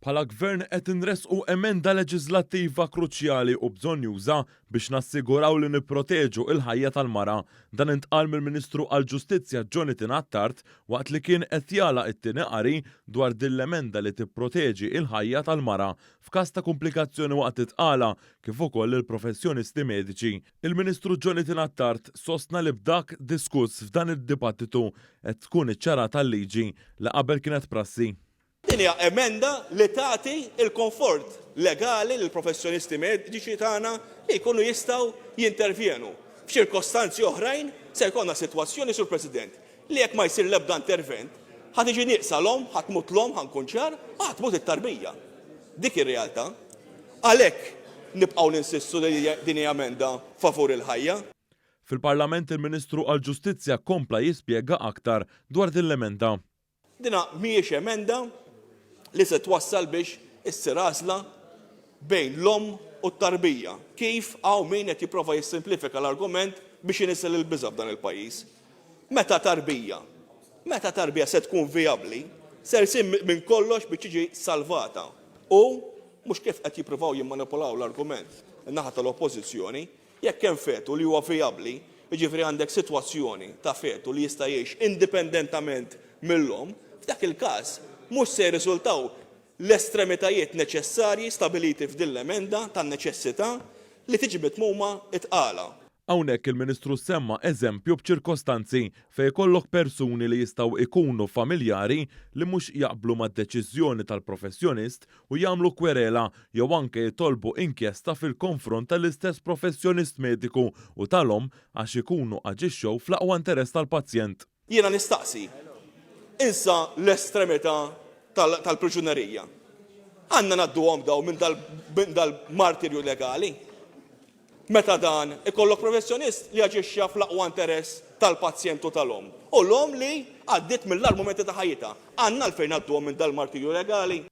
Bħala gvern qed inresqu emenda leġislattiva kruċjali u bżonn juża biex nassiguraw li nipproteġu il-ħajja tal-mara. Dan intqal mill-Ministru għall-Ġustizzja Jonathan Attard waqt li kien qed jagħlaq it-tieni qari dwar din l-emenda li tipproteġi il-ħajja tal-mara f'każ ta' komplikazzjoni waqt itqala kif ukoll il-professjonisti mediċi. Il-Ministru Jonathan Attard sostna li b'dak diskuss f'dan id-dibattitu qed tkun iċċarata l-liġi li qabel kienet prassi. Din hija emenda li tagħti il-komfort legali lill professjonisti mediċi tagħna li jkunu jistgħu jintervjenu. F'ċirkostanzi oħrajn se jkollna sitwazzjoni sur President li jekk ma jsir l-ebda intervent ħadd iġi nieqsalhom, ħadd mutlhom ħankun ċar, ħadd tmut it-tarbija. Dik ir-realtà. Għalhekk nibqgħu ninsistu li din hija emenda favur il-ħajja. Fil-Parlament il-Ministru għall-Ġustizzja kompla jispjega aktar dwar din l-emenda. Dina mhijiex emenda li se twassal biex issir għażla bejn l-om u t-tarbija. Kif hawn min qed jipprova jissimplifika l-argument biex inisel il-biża' f'dan il-pajjiż. Meta tarbija se tkun vijabbli, se jsir minn kollox biex tiġi salvata. U mhux kif qed jippruvaw jimmanipulaw l-argument in-naħa tal-Oppożizzjoni, jekk hemm fetu li huwa vijabbli, jiġifieri għandek sitwazzjoni ta' fetu li jista' jgħix indipendentament mill-om, f'dak il-każ mhux se jirriżultaw l-estremitajiet neċessarji stabiliti f'din l-emenda tan-neċessità li tiġi mitmuma itqala. Hawnhekk il-Ministru semma eżempju b'ċirkostanzi fejn jkollok persuni li jistgħu jkunu familjari li mhux jaqblu mad-deċiżjoni tal-professjonist u jagħmlu kwerela jew anke jitolbu inkjesta fil-konfront tal-istess professjonist mediku u tal-om għax ikunu aġixxew fl-aqwa interess tal-pazjent. Jiena nistaqsi, insa l-estremità tal-priġunerija. Għandna ngħadduhom daw minn dal-martirju legali. Meta dan ikollok professjonist li jaġixxa fl-aqwa interess tal-pazjent u tal-om. U l-om li għaddiet mill-ar momenti ta' ħajjita. Għandna għalfejn ngħadduhom minn dal-martirju legali.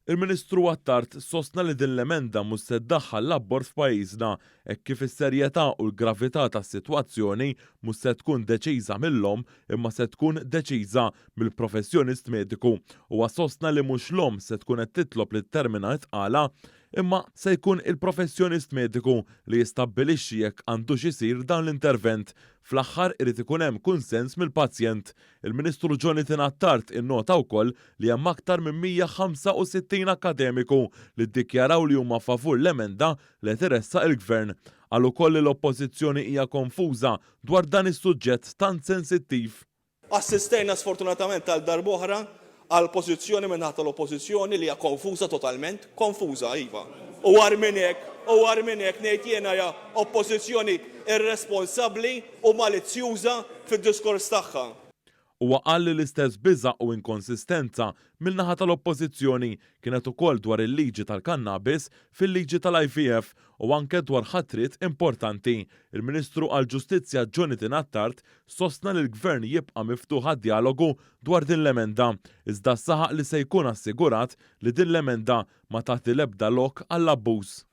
Il-Ministru Attard sostna li din l-emenda mhux se ddaħħal l-abbord f'pajjiżna hekk kif is-serjetà u l-gravità tas-sitwazzjoni mhux se tkun deċiża mill-om imma se tkun deċiża mill-professjonist mediku. Huwa sostna li mhux l-om se tkun qed titlob li termina tqala imma se jkun il-professjonist mediku li jistabbilixxi jekk għandux isir dan l-intervent. Fl-aħħar irid ikun hemm kunsens mill-pazjent. Il-Ministru Jonathan Attard innota wkoll li hemm aktar minn 165 akademiku li ddikjaraw li huma favur l-emenda li teressa il-Gvern. Qal ukoll li l-Oppożizzjoni hija konfuża dwar dan is-suġġett tant sensittiv. Assistejna sfortunatament għal darb'oħra għal pożizzjoni minn naħa tal-Oppożizzjoni li hija konfuża totalment, konfuża iva. U għar minn hekk ngħid jiena hija oppożizzjoni irresponsabbli u malizzjuża fid-diskors tagħha. Huwa qal li l-istess biża' u inkonsistenza mill-naħa tal-Oppożizzjoni kienet ukoll dwar il-liġi tal-kannabis fil-liġi tal-IVF u anke dwar ħatriet importanti. Il-Ministru għall-Ġustizzja Jonathan Attard sostna li l-Gvern jibqa' miftuħ għad-dialogu dwar din l-emenda, iżda saħaq li se jkun assigurat li din l-emenda ma tagħti l-ebda lok għall-abbuż.